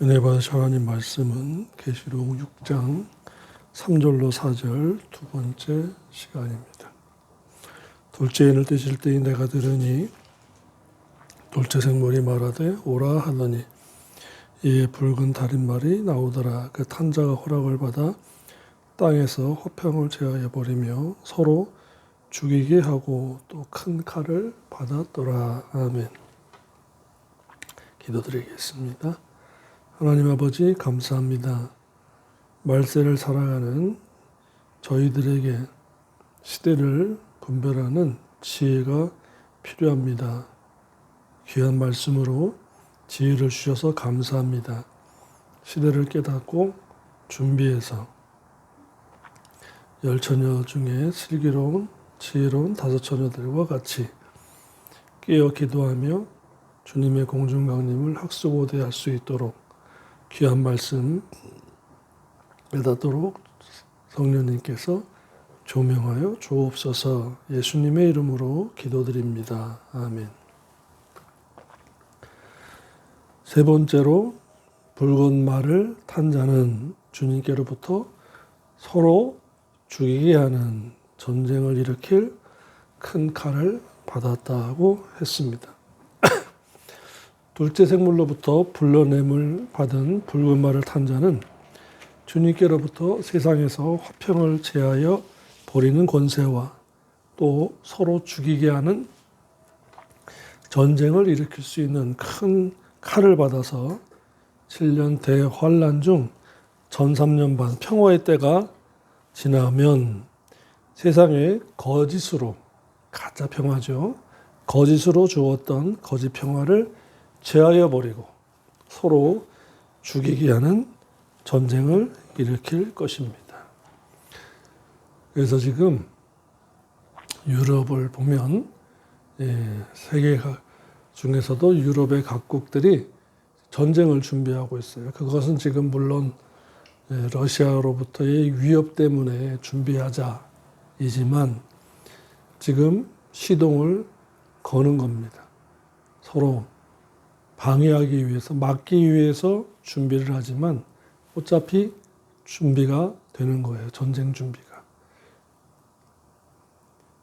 은혜 받으실 하나님 말씀은 계시록 6장 3절로 4절 두 번째 시간입니다. 둘째인을 떼실 때에 내가 들으니 둘째 생물이 말하되 오라 하더니 이에 붉은 달인말이 나오더라. 그 탄자가 허락을 받아 땅에서 화평을 제하여 버리며 서로 죽이게 하고 또 큰 칼을 받았더라. 아멘. 기도드리겠습니다. 하나님 아버지 감사합니다. 말세를 살아가는 저희들에게 시대를 분별하는 지혜가 필요합니다. 귀한 말씀으로 지혜를 주셔서 감사합니다. 시대를 깨닫고 준비해서 열 처녀 중에 슬기로운 지혜로운 다섯 처녀들과 같이 깨어 기도하며 주님의 공중강림을 학수고대할 수 있도록 귀한 말씀 깨닫도록 성령님께서 조명하여 주옵소서. 예수님의 이름으로 기도드립니다. 아멘. 세 번째로 붉은 말을 탄 자는 주님께로부터 서로 죽이게 하는 전쟁을 일으킬 큰 칼을 받았다고 했습니다. 둘째 생물로부터 불러냄을 받은 붉은 말을 탄 자는 주님께로부터 세상에서 화평을 제하여 버리는 권세와 또 서로 죽이게 하는 전쟁을 일으킬 수 있는 큰 칼을 받아서 7년 대환란 중 전 3년 반 평화의 때가 지나면 세상에 거짓으로 가짜 평화죠. 거짓으로 주었던 거짓 평화를 제하여 버리고 서로 죽이게 하는 전쟁을 일으킬 것입니다. 그래서 지금 유럽을 보면 세계 중에서도 유럽의 각국들이 전쟁을 준비하고 있어요. 그것은 지금 물론 러시아로부터의 위협 때문에 준비하자이지만 지금 시동을 거는 겁니다. 서로 방해하기 위해서, 막기 위해서 준비를 하지만 어차피 준비가 되는 거예요. 전쟁 준비가.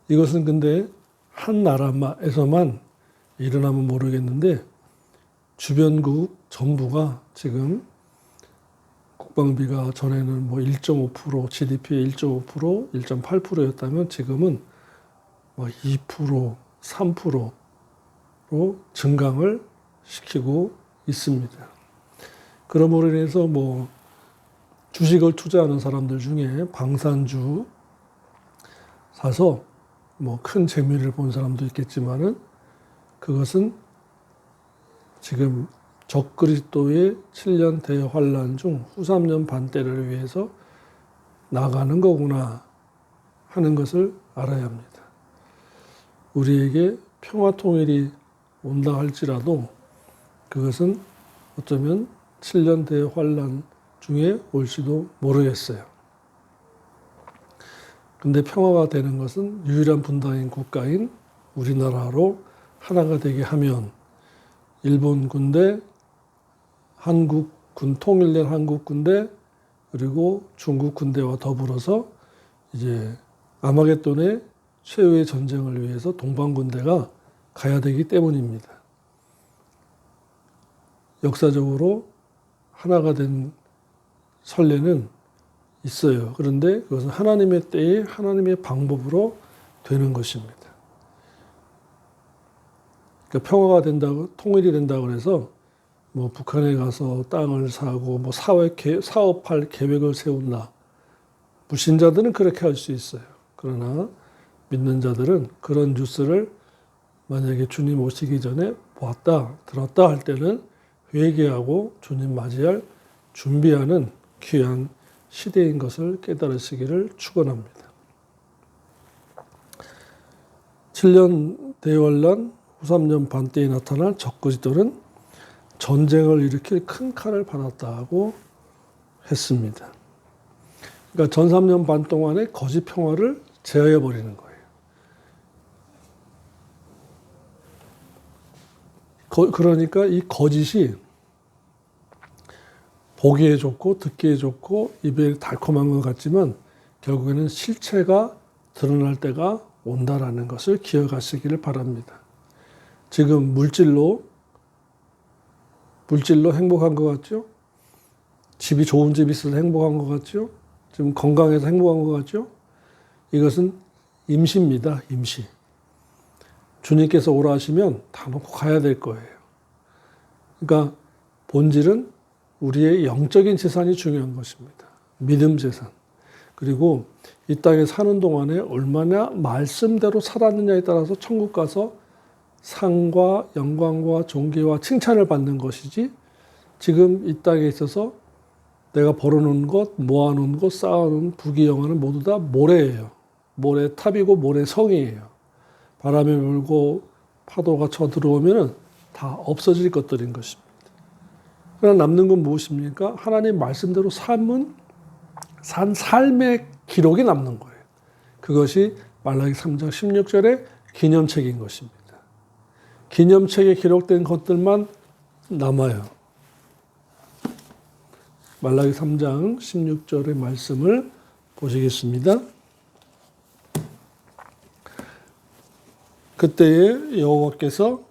이것은 근데 한 나라에서만 일어나면 모르겠는데 주변국 정부가 지금 국방비가 전에는 뭐 1.5%, GDP의 1.5%, 1.8%였다면 지금은 뭐 2%, 3%로 증강을 시키고 있습니다. 그러므로 인해서 뭐 주식을 투자하는 사람들 중에 방산주 사서 뭐 큰 재미를 본 사람도 있겠지만은 그것은 지금 적그리스도의 7년 대환란 중 후 3년 반 때를 위해서 나가는 거구나 하는 것을 알아야 합니다. 우리에게 평화 통일이 온다 할지라도 그것은 어쩌면 7년 대환란 중에 올지도 모르겠어요. 근데 평화가 되는 것은 유일한 분단인 국가인 우리나라로 하나가 되게 하면 일본 군대, 한국군, 통일된 한국 군대, 그리고 중국 군대와 더불어서 이제 아마겟돈의 최후의 전쟁을 위해서 동방군대가 가야 되기 때문입니다. 역사적으로 하나가 된 선례는 있어요. 그런데 그것은 하나님의 때에 하나님의 방법으로 되는 것입니다. 그러니까 평화가 된다고, 통일이 된다고 해서 뭐 북한에 가서 땅을 사고 뭐 사업할 계획을 세운다. 불신자들은 그렇게 할 수 있어요. 그러나 믿는 자들은 그런 뉴스를 만약에 주님 오시기 전에 보았다, 들었다 할 때는 회개하고 주님 맞이할 준비하는 귀한 시대인 것을 깨달으시기를 축원합니다. 7년 대환란 후 3년 반 때에 나타난 적그리스도는 전쟁을 일으킬 큰 칼을 받았다고 했습니다. 그러니까 전 3년 반 동안의 거짓 평화를 제하여 버리는 거예요. 그러니까 이 거짓이 보기에 좋고 듣기에 좋고 입에 달콤한 것 같지만 결국에는 실체가 드러날 때가 온다라는 것을 기억하시기를 바랍니다. 지금 물질로 행복한 것 같죠? 집이 좋은 집이 있어서 행복한 것 같죠? 지금 건강해서 행복한 것 같죠? 이것은 임시입니다. 임시. 주님께서 오라 하시면 다 놓고 가야 될 거예요. 그러니까 본질은 우리의 영적인 재산이 중요한 것입니다. 믿음 재산. 그리고 이 땅에 사는 동안에 얼마나 말씀대로 살았느냐에 따라서 천국 가서 상과 영광과 존귀와 칭찬을 받는 것이지, 지금 이 땅에 있어서 내가 벌어놓은 것, 모아놓은 것, 쌓아놓은 부귀영화는 모두 다 모래예요. 모래탑이고 모래성이에요. 바람이 불고 파도가 쳐들어오면 다 없어질 것들인 것입니다. 그러나 남는 건 무엇입니까? 하나님 말씀대로 산 삶의 기록이 남는 거예요. 그것이 말라기 3장 16절의 기념책인 것입니다. 기념책에 기록된 것들만 남아요. 말라기 3장 16절의 말씀을 보시겠습니다. 그때에 여호와께서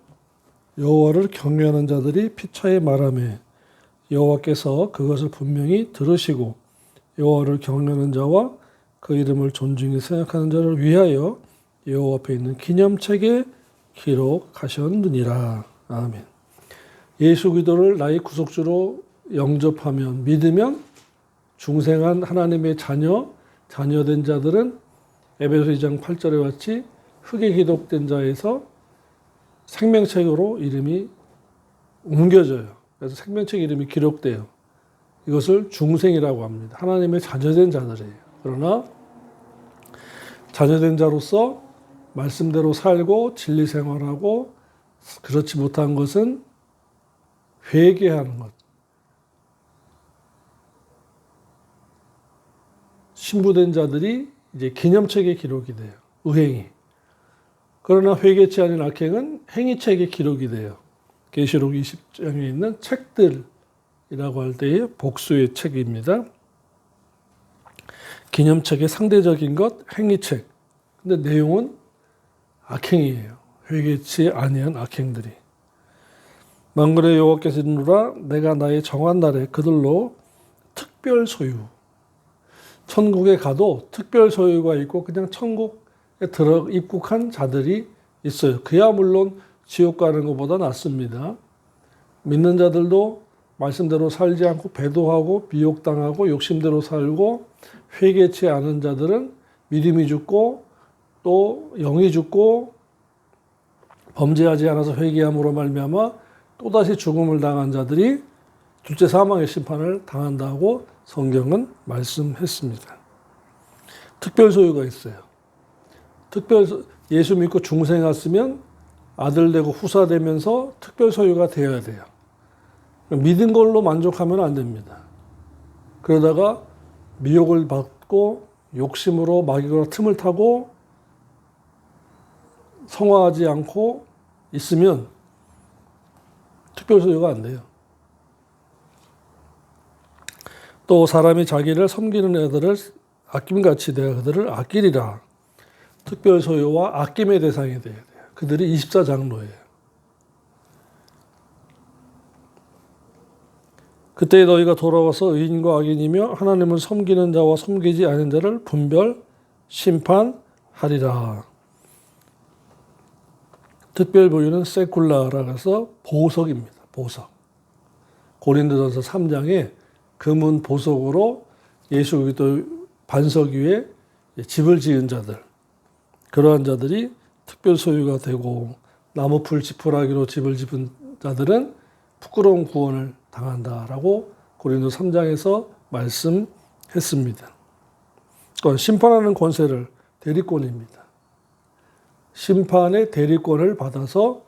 여호와를 경외하는 자들이 피차에 말하매 여호와께서 그것을 분명히 들으시고 여호와를 경외하는 자와 그 이름을 존중히 생각하는 자를 위하여 여호와 앞에 있는 기념책에 기록하셨느니라. 아멘. 예수 그리스도를 나의 구속주로 영접하면, 믿으면 중생한 하나님의 자녀된 자들은 에베소 2장 8절에 같이 흙에 기록된 자에서 생명책으로 이름이 옮겨져요. 그래서 생명책 이름이 기록돼요. 이것을 중생이라고 합니다. 하나님의 자녀된 자들이에요. 그러나 자녀된 자로서 말씀대로 살고 진리 생활하고 그렇지 못한 것은 회개하는 것. 신부된 자들이 이제 기념책에 기록이 돼요. 의행이. 그러나 회개치 않은 악행은 행위책에 기록이 돼요. 계시록 20장에 있는 책들이라고 할 때의 복수의 책입니다. 기념책의 상대적인 것 행위책. 근데 내용은 악행이에요. 회개치 아니한 악행들이. 만군의 여호와께서 이르노라 내가 나의 정한 날에 그들로 특별 소유. 천국에 가도 특별 소유가 있고 그냥 천국에 입국한 자들이 있어요. 그야 물론 지옥 가는 것보다 낫습니다. 믿는 자들도 말씀대로 살지 않고 배도하고 미혹당하고 욕심대로 살고 회개치 않은 자들은 믿음이 죽고 또 영이 죽고 범죄하지 않아서 회개함으로 말미암아 또다시 죽음을 당한 자들이 둘째 사망의 심판을 당한다고 성경은 말씀했습니다. 특별 소유가 있어요. 예수 믿고 중생 왔으면 아들 되고 후사 되면서 특별 소유가 되어야 돼요. 믿은 걸로 만족하면 안 됩니다. 그러다가 미혹을 받고 욕심으로 마귀가 틈을 타고 성화하지 않고 있으면 특별 소유가 안 돼요. 또 사람이 자기를 섬기는 애들을 아낌같이 내가 그들을 아끼리라. 특별 소유와 아낌의 대상이 돼야 돼요. 그들이 24장로예요. 그때 너희가 돌아와서 의인과 악인이며 하나님을 섬기는 자와 섬기지 않은 자를 분별 심판하리라. 특별 보유는 세쿨라라고 해서 보석입니다. 보석. 고린도전서 3장에 금은 보석으로 예수 그리스도 반석 위에 집을 지은 자들, 그러한 자들이 특별 소유가 되고 나무풀 지푸라기로 집을 지은 자들은 부끄러운 구원을 당한다라고 고린도 3장에서 말씀했습니다. 심판하는 권세를 대리권입니다. 심판의 대리권을 받아서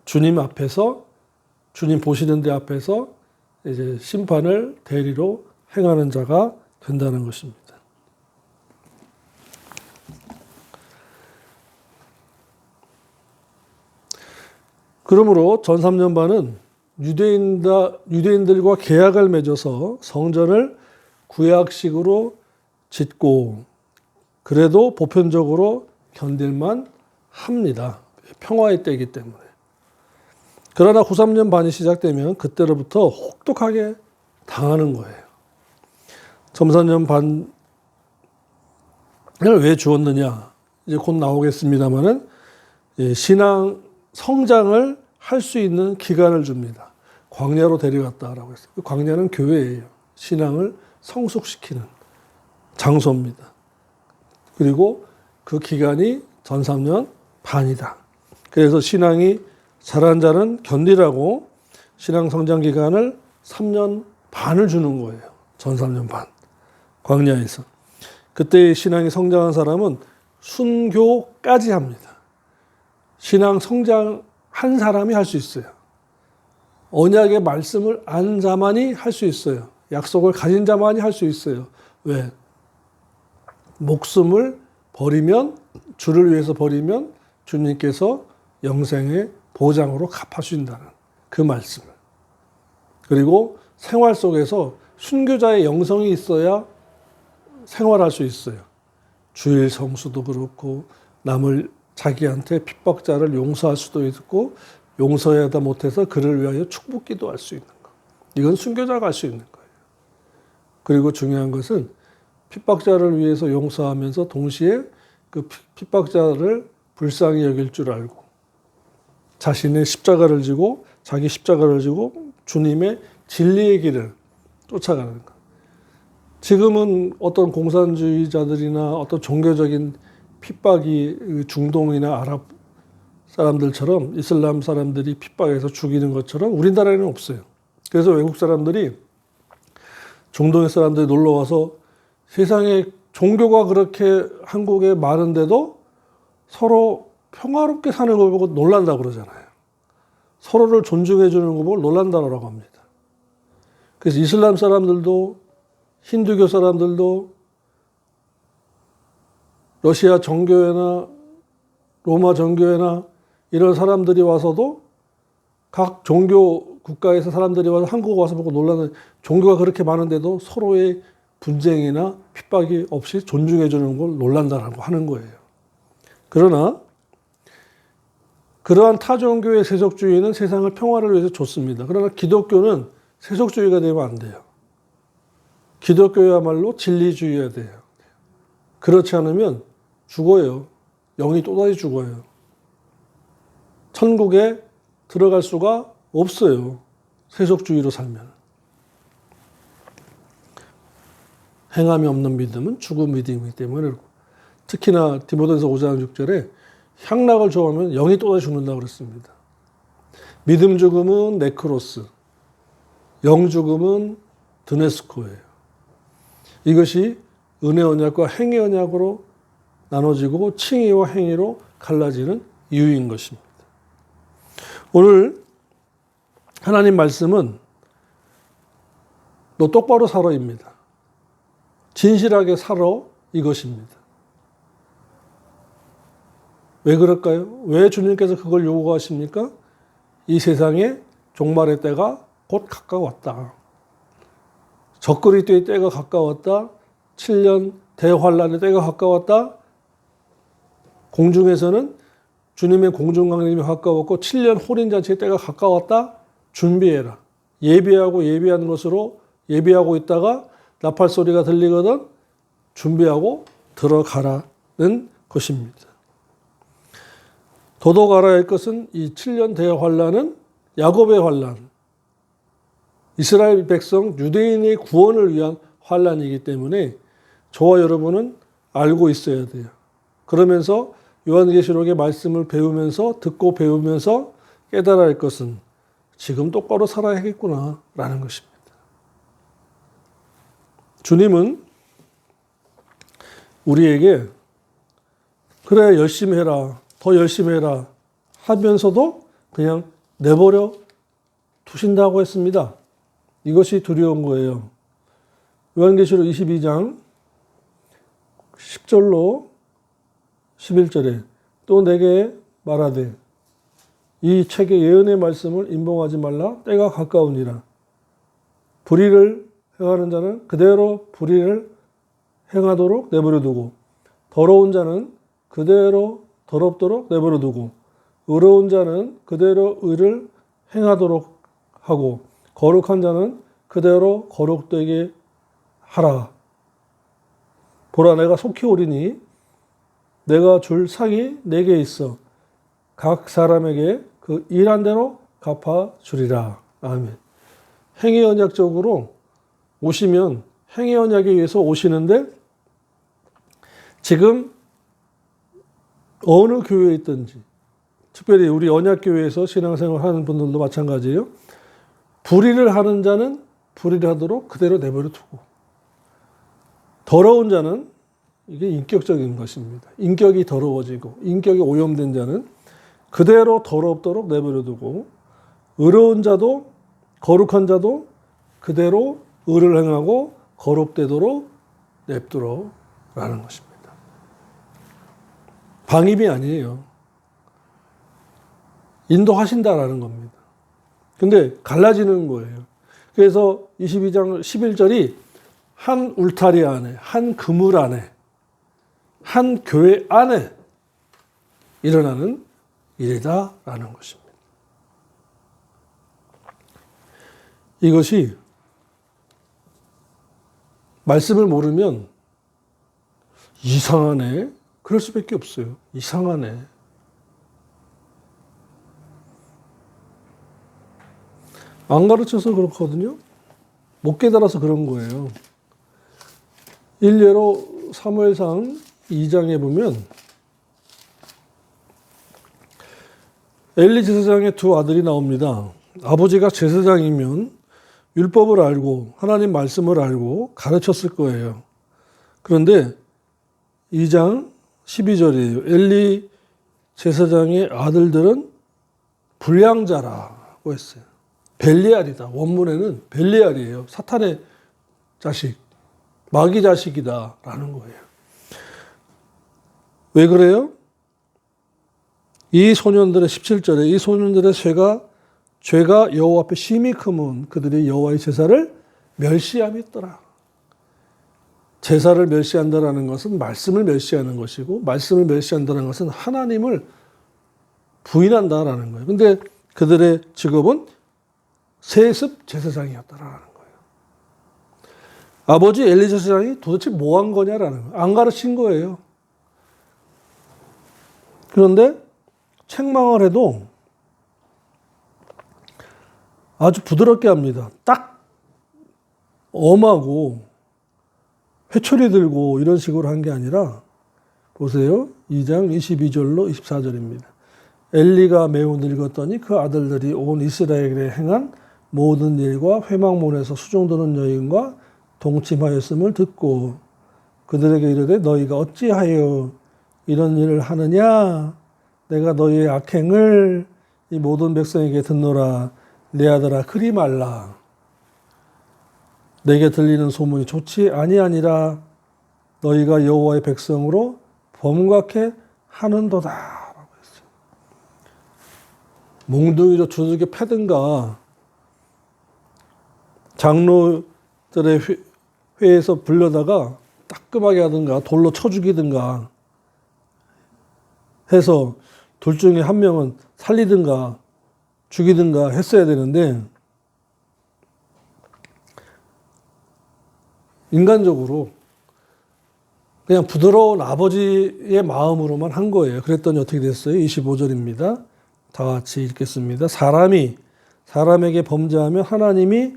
주님 앞에서 주님 보시는 데 앞에서 이제 심판을 대리로 행하는 자가 된다는 것입니다. 그러므로 전 3년반은 유대인들과 계약을 맺어서 성전을 구약식으로 짓고 그래도 보편적으로 견딜만 합니다. 평화의 때이기 때문에. 그러나 후 3년 반이 시작되면 그때로부터 혹독하게 당하는 거예요. 점 4년 반을 왜 주었느냐? 이제 곧 나오겠습니다만은 신앙 성장을 할 수 있는 기간을 줍니다. 광야로 데려갔다라고 했어요. 그 광야는 교회예요. 신앙을 성숙시키는 장소입니다. 그리고 그 기간이 전 3년 반이다. 그래서 신앙이 자란 자는 견디라고 신앙 성장 기간을 3년 반을 주는 거예요. 전 3년 반. 광야에서. 그때 신앙이 성장한 사람은 순교까지 합니다. 신앙 성장한 사람이 할 수 있어요. 언약의 말씀을 안 자만이 할 수 있어요. 약속을 가진 자만이 할 수 있어요. 왜? 목숨을 버리면, 주를 위해서 버리면 주님께서 영생의 보장으로 갚아주신다는 그 말씀을. 그리고 생활 속에서 순교자의 영성이 있어야 생활할 수 있어요. 주일 성수도 그렇고 남을 자기한테 핍박자를 용서할 수도 있고 용서하다 못해서 그를 위하여 축복 기도할 수 있는 것. 이건 순교자가 할 수 있는 거예요. 그리고 중요한 것은 핍박자를 위해서 용서하면서 동시에 그 핍박자를 불쌍히 여길 줄 알고 자신의 십자가를 지고 자기 십자가를 지고 주님의 진리의 길을 쫓아가는 것. 지금은 어떤 공산주의자들이나 어떤 종교적인 핍박이 중동이나 아랍 사람들처럼 이슬람 사람들이 핍박해서 죽이는 것처럼 우리나라에는 없어요. 그래서 외국 사람들이 중동의 사람들이 놀러 와서 세상에 종교가 그렇게 한국에 많은데도 서로 평화롭게 사는 걸 보고 놀란다고 그러잖아요. 서로를 존중해 주는 거 보고 놀란다고 합니다. 그래서 이슬람 사람들도 힌두교 사람들도 러시아 정교회나 로마 정교회나 이런 사람들이 와서도 각 종교 국가에서 사람들이 와서 한국 와서 보고 놀라는 종교가 그렇게 많은데도 서로의 분쟁이나 핍박이 없이 존중해 주는 걸 놀란다라고 하는 거예요. 그러나 그러한 타종교의 세속주의는 세상을 평화를 위해서 좋습니다. 그러나 기독교는 세속주의가 되면 안 돼요. 기독교야말로 진리주의여야 돼요. 그렇지 않으면 죽어요. 영이 또다시 죽어요. 천국에 들어갈 수가 없어요. 세속주의로 살면. 행함이 없는 믿음은 죽은 믿음이기 때문에 특히나 디모데전서 5장 6절에 향락을 좋아하면 영이 또다시 죽는다고 그랬습니다. 믿음 죽음은 네크로스, 영 죽음은 드네스코예요. 이것이 은혜 언약과 행위 언약으로 나눠지고 칭의와 행위로 갈라지는 이유인 것입니다. 오늘 하나님 말씀은 너 똑바로 살아입니다. 진실하게 살아 이것입니다. 왜 그럴까요? 왜 주님께서 그걸 요구하십니까? 이 세상에 종말의 때가 곧 가까웠다. 적그리스도의 때가 가까웠다. 7년 대환란의 때가 가까웠다. 공중에서는 주님의 공중강림이 가까웠고 7년 호린잔치의 때가 가까웠다. 준비해라. 예비하는 것으로 예비하고 있다가 나팔 소리가 들리거든 준비하고 들어가라는 것입니다. 더더욱 알아야 할 것은 이 7년 대환란은 야곱의 환란, 이스라엘 백성 유대인의 구원을 위한 환란이기 때문에 저와 여러분은 알고 있어야 돼요. 그러면서 요한계시록의 말씀을 배우면서 듣고 배우면서 깨달아야 할 것은 지금 똑바로 살아야겠구나라는 것입니다. 주님은 우리에게 그래 열심히 해라, 더 열심히 해라 하면서도 그냥 내버려 두신다고 했습니다. 이것이 두려운 거예요. 요한계시록 22장 10절로 11절에 또 내게 말하되 이 책의 예언의 말씀을 임봉하지 말라. 때가 가까우니라. 불의를 행하는 자는 그대로 불의를 행하도록 내버려 두고, 더러운 자는 그대로 더럽도록 내버려 두고, 의로운 자는 그대로 의를 행하도록 하고, 거룩한 자는 그대로 거룩되게 하라. 보라, 내가 속히 오리니 내가 줄 상이 내게 있어 각 사람에게 그 일한 대로 갚아 주리라. 아멘. 행위 언약적으로 오시면 행위 언약에 의해서 오시는데, 지금 어느 교회에 있든지, 특별히 우리 언약교회에서 신앙생활 하는 분들도 마찬가지예요. 불의를 하는 자는 불의를 하도록 그대로 내버려 두고, 더러운 자는, 이게 인격적인 것입니다. 인격이 더러워지고 인격이 오염된 자는 그대로 더럽도록 내버려 두고, 의로운 자도 거룩한 자도 그대로 의를 행하고 거룩되도록 냅두라라는 것입니다. 방임이 아니에요. 인도하신다라는 겁니다. 근데 갈라지는 거예요. 그래서 22장 11절이 한 울타리 안에, 한 그물 안에, 한 교회 안에 일어나는 일이다라는 것입니다. 이것이 말씀을 모르면 이상하네, 그럴 수밖에 없어요. 이상하네. 안 가르쳐서 그렇거든요. 못 깨달아서 그런 거예요. 일례로 사무엘상 2장에 보면 엘리 제사장의 두 아들이 나옵니다. 아버지가 제사장이면 율법을 알고 하나님 말씀을 알고 가르쳤을 거예요. 그런데 2장 12절이에요. 엘리 제사장의 아들들은 불량자라고 했어요. 벨리알이다. 원문에는 벨리알이에요. 사탄의 자식, 마귀 자식이다라는 거예요. 왜 그래요? 이 소년들의 17절에 이 소년들의 죄가 여호와 앞에 심히 크면 그들이 여호와의 제사를 멸시함이 있더라. 제사를 멸시한다라는 것은 말씀을 멸시하는 것이고, 말씀을 멸시한다는 것은 하나님을 부인한다라는 거예요. 근데 그들의 직업은 세습 제사장이었다라는 거예요. 아버지 엘리 제사장이 도대체 뭐 한 거냐라는 거예요. 안 가르친 거예요. 그런데 책망을 해도 아주 부드럽게 합니다. 딱 엄하고 회초리 들고 이런 식으로 한 게 아니라, 보세요. 2장 22절로 24절입니다. 엘리가 매우 늙었더니 그 아들들이 온 이스라엘에 행한 모든 일과 회막문에서 수종드는 여인과 동침하였음을 듣고 그들에게 이르되 너희가 어찌하여 이런 일을 하느냐? 내가 너희의 악행을 이 모든 백성에게 듣노라. 내 아들아 그리 말라. 내게 들리는 소문이 좋지 아니하니라. 너희가 여호와의 백성으로 범각해 하는도다 라고 했어요. 몽둥이로 두들겨 패든가, 장로들의 회에서 불려다가 따끔하게 하든가, 돌로 쳐 죽이든가 해서 둘 중에 한 명은 살리든가 죽이든가 했어야 되는데, 인간적으로 그냥 부드러운 아버지의 마음으로만 한 거예요. 그랬더니 어떻게 됐어요? 25절입니다. 다 같이 읽겠습니다. 사람에게 범죄하면 하나님이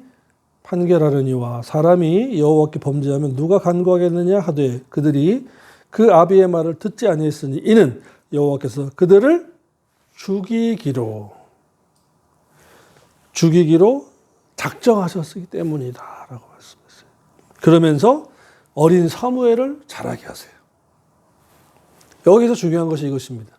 판결하려니와 사람이 여호와께 범죄하면 누가 간구하겠느냐 하되 그들이 그 아비의 말을 듣지 아니했으니 이는 여호와께서 그들을 죽이기로 작정하셨기 때문이다 라고 말씀했어요. 그러면서 어린 사무엘을 자라게 하세요. 여기서 중요한 것이 이것입니다.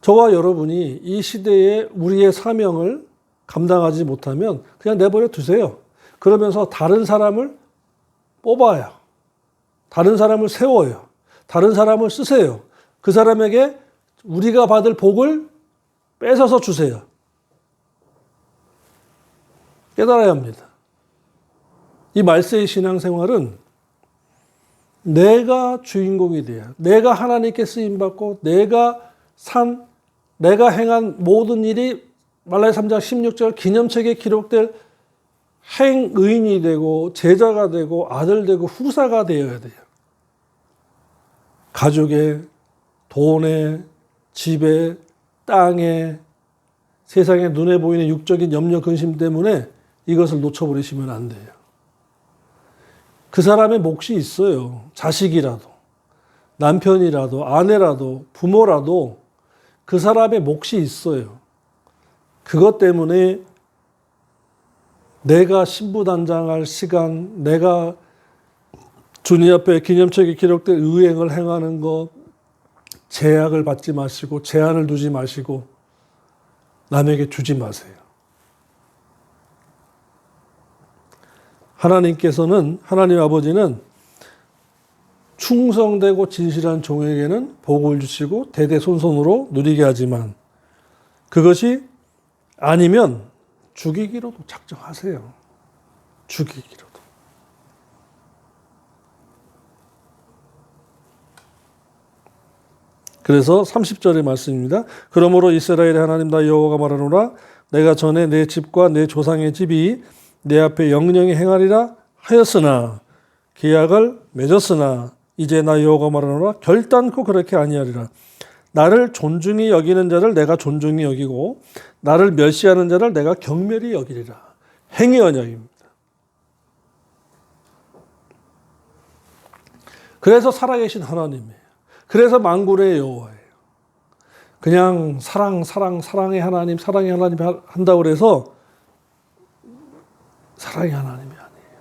저와 여러분이 이 시대에 우리의 사명을 감당하지 못하면 그냥 내버려 두세요. 그러면서 다른 사람을 뽑아요. 다른 사람을 세워요. 다른 사람을 쓰세요. 그 사람에게 우리가 받을 복을 뺏어서 주세요. 깨달아야 합니다. 이 말세의 신앙생활은 내가 주인공이 돼야, 내가 하나님께 쓰임받고 내가 행한 모든 일이 말라기 3장 16절 기념책에 기록될 행의인이 되고 제자가 되고 아들 되고 후사가 되어야 돼요. 가족에, 돈에, 집에, 땅에, 세상에 눈에 보이는 육적인 염려 근심 때문에 이것을 놓쳐버리시면 안 돼요. 그 사람의 몫이 있어요. 자식이라도, 남편이라도, 아내라도, 부모라도 그 사람의 몫이 있어요. 그것 때문에 내가 신부단장할 시간, 내가 주님 앞에 기념책에 기록된 의행을 행하는 것, 제약을 받지 마시고 제한을 두지 마시고 남에게 주지 마세요. 하나님 아버지는 충성되고 진실한 종에게는 복을 주시고 대대손손으로 누리게 하지만 그것이 아니면 죽이기로도 작정하세요. 죽이기로도. 그래서 30절의 말씀입니다. 그러므로 이스라엘의 하나님 나 여호와가 말하노라 내가 전에 내 집과 내 조상의 집이 내 앞에 영영히 행하리라 하였으나 계약을 맺었으나 이제 나 여호와가 말하노라 결단코 그렇게 아니하리라. 나를 존중히 여기는 자를 내가 존중히 여기고 나를 멸시하는 자를 내가 경멸히 여기리라. 행위 언약입니다. 그래서 살아계신 하나님이에요. 그래서 만군의 여호와예요. 그냥 사랑의 하나님 한다고 해서 사랑의 하나님이 아니에요.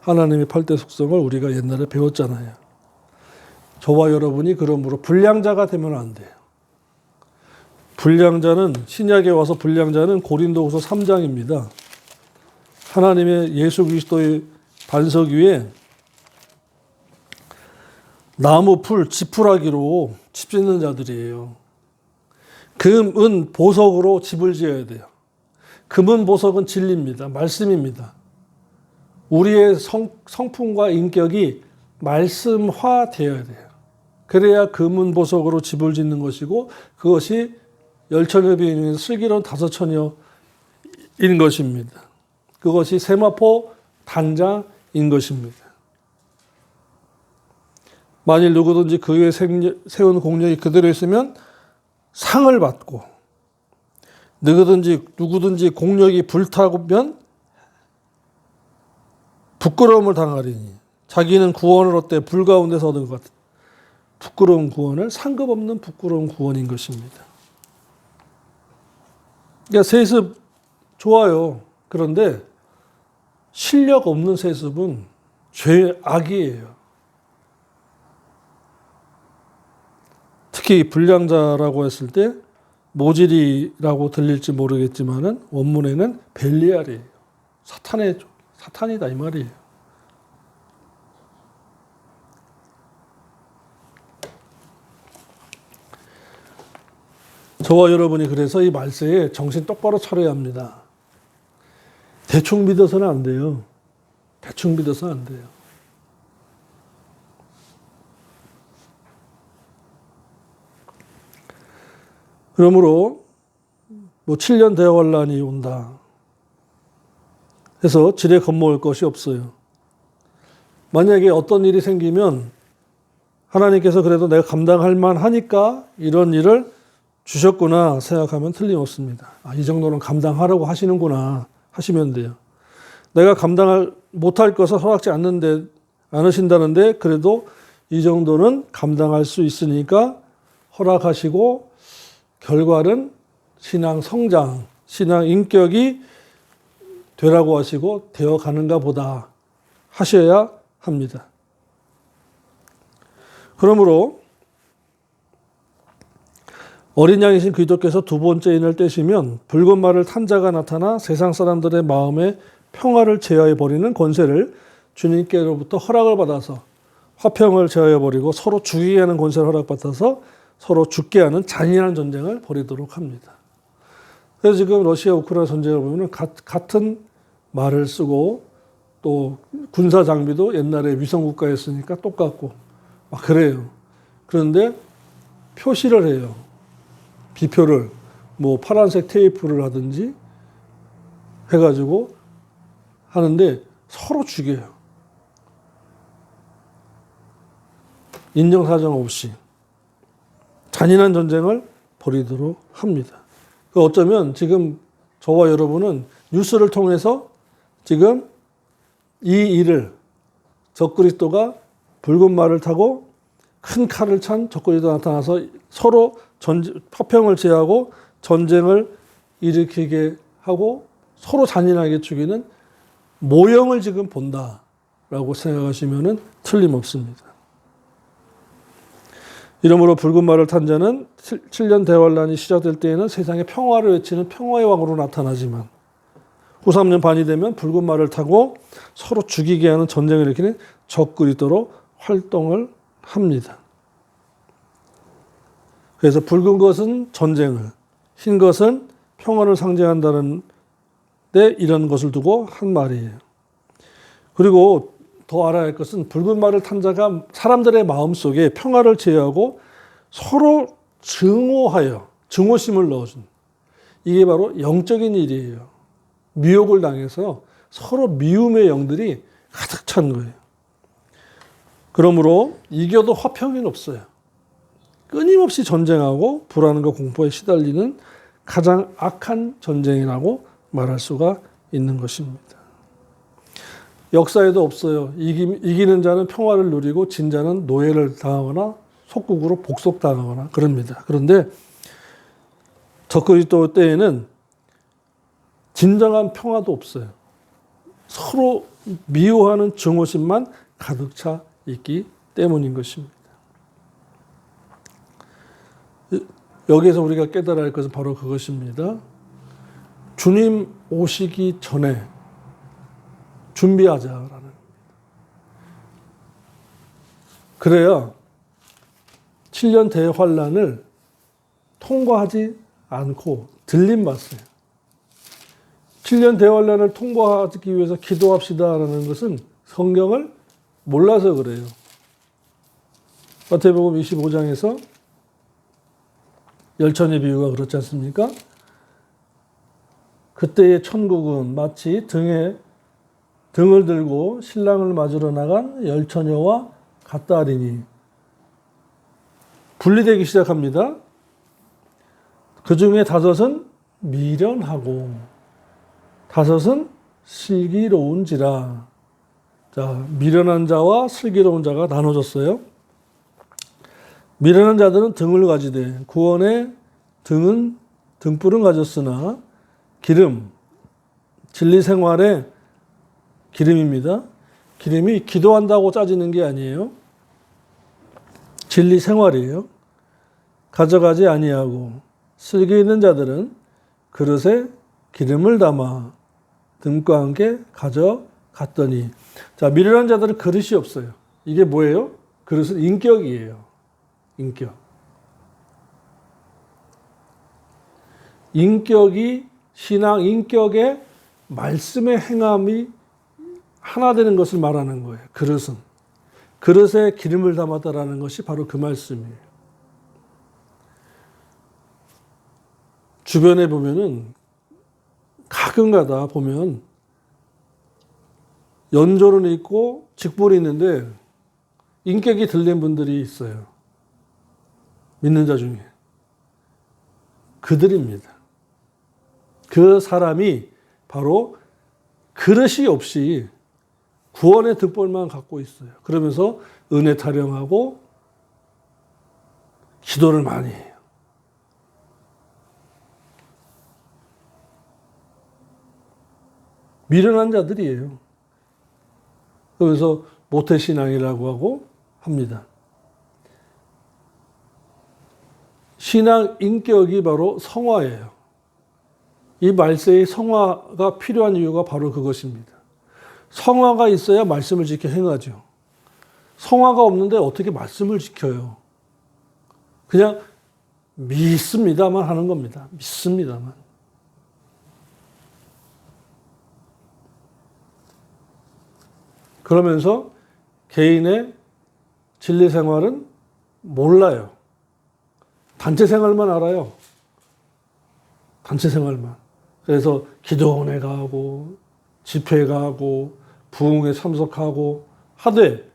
하나님의 8대 속성을 우리가 옛날에 배웠잖아요. 저와 여러분이 그러므로 불량자가 되면 안 돼요. 불량자는 신약에 와서 불량자는 고린도후서 3장입니다. 하나님의 예수 그리스도의 반석 위에 나무, 풀, 지푸라기로 집 짓는 자들이에요. 금, 은, 보석으로 집을 지어야 돼요. 금은 보석은 진리입니다. 말씀입니다. 우리의 성품과 인격이 말씀화 되어야 돼요. 그래야 금은 보석으로 집을 짓는 것이고 그것이 열처녀 비유 중에서 슬기로운 5처녀인 것입니다. 그것이 세마포 단장인 것입니다. 만일 누구든지 그 위에 세운 공력이 그대로 있으면 상을 받고 누구든지 공력이 불타면 부끄러움을 당하리니 자기는 구원을 얻되 불 가운데서 얻은 것 같은 부끄러운 구원을 상급 없는 부끄러운 구원인 것입니다. 그러니까 세습 좋아요. 그런데 실력 없는 세습은 악이에요. 특히 불량자라고 했을 때 모질이라고 들릴지 모르겠지만은 원문에는 벨리알이에요. 사탄이다 이 말이에요. 저와 여러분이 그래서 이 말세에 정신 똑바로 차려야 합니다. 대충 믿어서는 안 돼요. 대충 믿어서는 안 돼요. 그러므로 7년 대환란이 온다 해서 지레 겁먹을 것이 없어요. 만약에 어떤 일이 생기면 하나님께서 그래도 내가 감당할 만하니까 이런 일을 주셨구나 생각하면 틀림없습니다. 이 정도는 감당하라고 하시는구나 하시면 돼요. 내가 감당을 못할 것을 허락지 않으신다는데 그래도 이 정도는 감당할 수 있으니까 허락하시고 결과는 신앙 성장, 신앙 인격이 되라고 하시고 되어 가는가 보다 하셔야 합니다. 그러므로 어린 양이신 그리스도께서 두 번째 인을 떼시면 붉은 말을 탄 자가 나타나 세상 사람들의 마음에 평화를 제어해 버리는 권세를 주님께로부터 허락을 받아서 화평을 제어해 버리고 서로 죽이게 하는 권세를 허락받아서 서로 죽게 하는 잔인한 전쟁을 벌이도록 합니다. 그래서 지금 러시아 우크라이나 전쟁을 보면 같은 말을 쓰고 또 군사 장비도 옛날에 위성국가였으니까 똑같고 막 그래요. 그런데 표시를 해요. 비표를 뭐 파란색 테이프를 하든지 해가지고 하는데 서로 죽여요. 인정사정 없이 잔인한 전쟁을 벌이도록 합니다. 어쩌면 지금 저와 여러분은 뉴스를 통해서 지금 이 일을 적그리스도가 붉은 말을 타고 큰 칼을 찬 적그리스도가 나타나서 서로 화평을 제하고 전쟁을 일으키게 하고 서로 잔인하게 죽이는 모형을 지금 본다라고 생각하시면 틀림없습니다. 이러므로 붉은 말을 탄 자는 7년 대환란이 시작될 때에는 세상에 평화를 외치는 평화의 왕으로 나타나지만 후 3년 반이 되면 붉은 말을 타고 서로 죽이게 하는 전쟁을 일으키는 적그리스도로 활동을 합니다. 그래서 붉은 것은 전쟁을, 흰 것은 평화를 상징한다는 데 이런 것을 두고 한 말이에요. 그리고 더 알아야 할 것은 붉은 말을 탄 자가 사람들의 마음속에 평화를 제어하고 서로 증오하여 증오심을 넣어준, 이게 바로 영적인 일이에요. 미혹을 당해서 서로 미움의 영들이 가득 찬 거예요. 그러므로 이겨도 화평은 없어요. 끊임없이 전쟁하고 불안과 공포에 시달리는 가장 악한 전쟁이라고 말할 수가 있는 것입니다. 역사에도 없어요. 이기는 자는 평화를 누리고 진 자는 노예를 당하거나 속국으로 복속당하거나 그럽니다. 그런데 적그리스도 때에는 진정한 평화도 없어요. 서로 미워하는 증오심만 가득 차 있기 때문인 것입니다. 여기에서 우리가 깨달아야 할 것은 바로 그것입니다. 주님 오시기 전에 준비하자라는. 그래야 7년 대환란을 통과하지 않고 들림받어요. 7년 대환란을 통과하기 위해서 기도합시다라는 것은 성경을 몰라서 그래요. 마태복음 25장에서 열천의 비유가 그렇지 않습니까? 그때의 천국은 마치 등을 들고 신랑을 맞으러 나간 열처녀와 같다 하리니, 분리되기 시작합니다. 그 중에 5은 미련하고 5은 슬기로운지라. 자, 미련한 자와 슬기로운 자가 나눠졌어요. 미련한 자들은 등을 가지되 구원의 등불은 가졌으나 기름, 진리 생활의 기름입니다. 기름이 기도한다고 짜지는 게 아니에요. 진리 생활이에요. 가져가지 아니하고 슬기 있는 자들은 그릇에 기름을 담아 등과 함께 가져갔더니. 자, 미련한 자들은 그릇이 없어요. 이게 뭐예요? 그릇은 인격이에요. 인격. 인격이 신앙 인격의 말씀의 행함이 하나 되는 것을 말하는 거예요. 그릇은. 그릇에 기름을 담았다라는 것이 바로 그 말씀이에요. 주변에 보면은 가끔가다 보면 연졸은 있고 직분이 있는데 인격이 들린 분들이 있어요. 믿는 자 중에. 그들입니다. 그 사람이 바로 그릇이 없이 구원의 득볼만 갖고 있어요. 그러면서 은혜 타령하고 기도를 많이 해요. 미련한 자들이에요. 그래서 모태신앙이라고 하고 합니다. 신앙 인격이 바로 성화예요. 이 말세의 성화가 필요한 이유가 바로 그것입니다. 성화가 있어야 말씀을 지켜 행하죠. 성화가 없는데 어떻게 말씀을 지켜요? 그냥 믿습니다만 하는 겁니다. 믿습니다만. 그러면서 개인의 진리 생활은 몰라요. 단체 생활만 알아요. 단체 생활만. 그래서 기도원에 가고 집회 가고 부흥에 참석하고 하되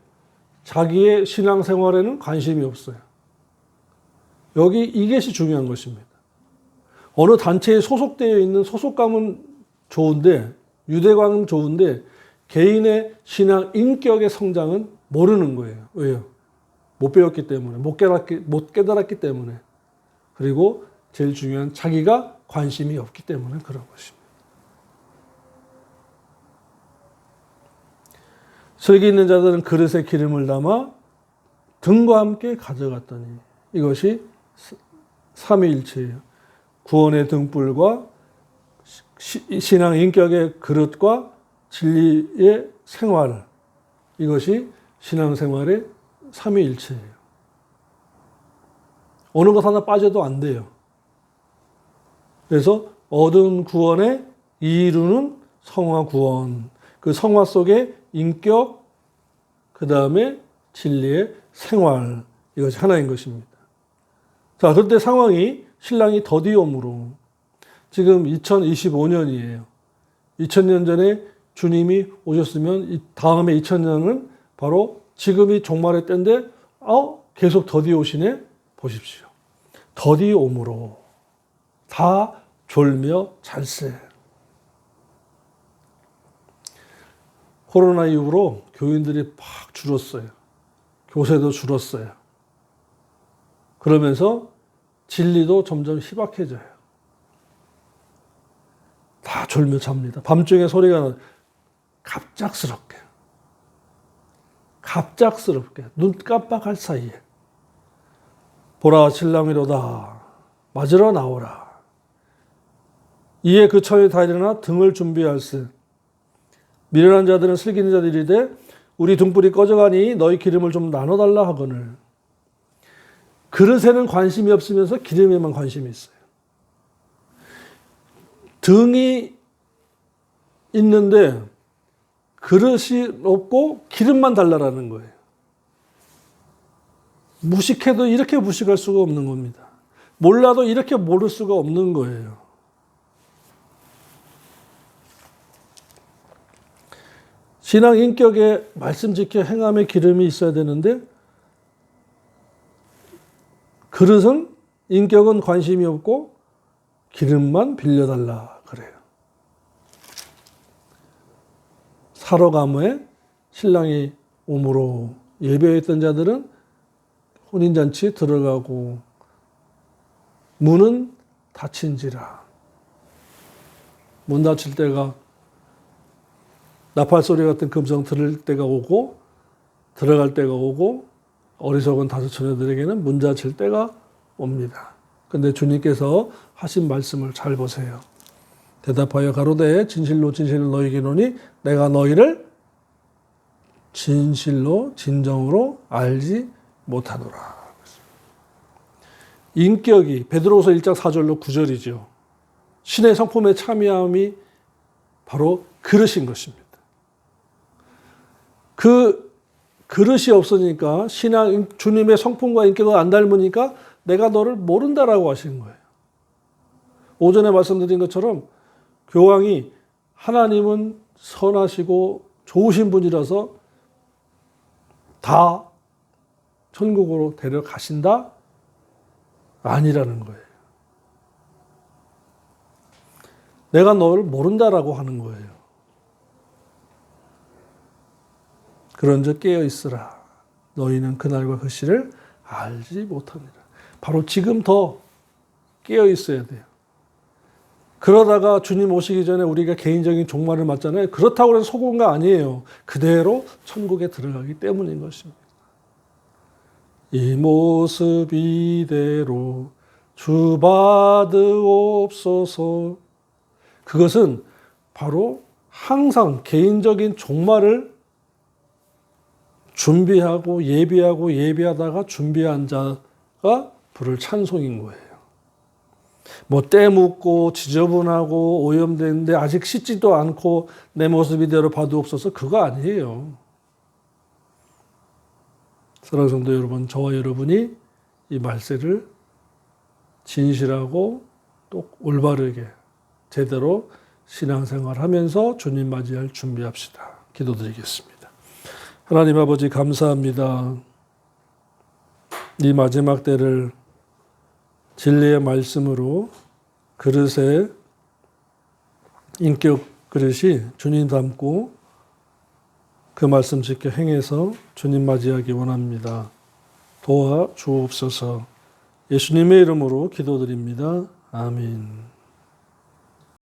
자기의 신앙생활에는 관심이 없어요. 여기 이것이 중요한 것입니다. 어느 단체에 소속되어 있는 소속감은 좋은데, 유대감은 좋은데 개인의 신앙 인격의 성장은 모르는 거예요. 왜요? 못 배웠기 때문에, 못 깨달았기 때문에. 그리고 제일 중요한 자기가 관심이 없기 때문에 그런 것입니다. 슬기 있는 자들은 그릇에 기름을 담아 등과 함께 가져갔더니 이것이 삼위일체예요. 구원의 등불과 신앙 인격의 그릇과 진리의 생활, 이것이 신앙생활의 삼위일체예요. 어느 것 하나 빠져도 안 돼요. 그래서 얻은 구원에 이루는 성화 구원, 그 성화 속에 인격, 그 다음에 진리의 생활, 이것이 하나인 것입니다. 자, 그런데 상황이 신랑이 더디옴으로 지금 2025년이에요. 2000년 전에 주님이 오셨으면 이 다음에 2000년은 바로 지금이 종말의 때인데 계속 더디 오시네? 보십시오. 더디 옴으로 다 졸며 잘세. 코로나 이후로 교인들이 팍 줄었어요. 교세도 줄었어요. 그러면서 진리도 점점 희박해져요. 다 졸며 잡니다. 밤중에 소리가 나 갑작스럽게 눈 깜빡할 사이에 보라 신랑이로다 맞으러 나오라. 이에 그 처에 다 일어나 등을 준비할세. 미련한 자들은 슬기 있는 자들이 이르되 우리 등불이 꺼져가니 너희 기름을 좀 나눠달라 하거늘. 그릇에는 관심이 없으면서 기름에만 관심이 있어요. 등이 있는데 그릇이 없고 기름만 달라라는 거예요. 무식해도 이렇게 무식할 수가 없는 겁니다. 몰라도 이렇게 모를 수가 없는 거예요. 신앙 인격에 말씀 지켜 행함의 기름이 있어야 되는데 그릇은 인격은 관심이 없고 기름만 빌려달라 그래요. 사로가모에 신랑이 오므로 예배했던 자들은 혼인잔치에 들어가고 문은 닫힌지라. 문 닫힐 때가 나팔 소리 같은 금성 들을 때가 오고 들어갈 때가 오고 어리석은 다섯 처녀들에게는 문 닫힐 때가 옵니다. 근데 주님께서 하신 말씀을 잘 보세요. 대답하여 가로되 진실로 진실로 너희에게 이르노니 내가 너희를 진실로 진정으로 알지 못하노라. 인격이 베드로후서 1장 4절로 9절이죠. 신의 성품에 참여함이 바로 그릇인 것입니다. 그 그릇이 없으니까 신앙 주님의 성품과 인격을 안 닮으니까 내가 너를 모른다라고 하시는 거예요. 오전에 말씀드린 것처럼 교황이 하나님은 선하시고 좋으신 분이라서 다 천국으로 데려가신다? 아니라는 거예요. 내가 너를 모른다라고 하는 거예요. 그런즉 깨어 있으라. 너희는 그날과 그 시를 알지 못합니다. 바로 지금 더 깨어 있어야 돼요. 그러다가 주님 오시기 전에 우리가 개인적인 종말을 맞잖아요. 그렇다고 해서 속은 거 아니에요. 그대로 천국에 들어가기 때문인 것입니다. 이 모습 이대로 주 받으옵소서. 그것은 바로 항상 개인적인 종말을 준비하고 예비하다가 준비한 자가 부를 찬송인 거예요. 뭐 때 묻고 지저분하고 오염되는데 아직 씻지도 않고 내 모습 이대로 봐두옵소서 그거 아니에요. 사랑하는 성도 여러분, 저와 여러분이 이 말세를 진실하고 또 올바르게 제대로 신앙생활하면서 주님 맞이할 준비합시다. 기도드리겠습니다. 하나님 아버지 감사합니다. 이 마지막 때를 진리의 말씀으로 그릇에 인격 그릇이 주님 닮고 그 말씀 지켜 행해서 주님 맞이하기 원합니다. 도와 주옵소서. 예수님의 이름으로 기도드립니다. 아멘.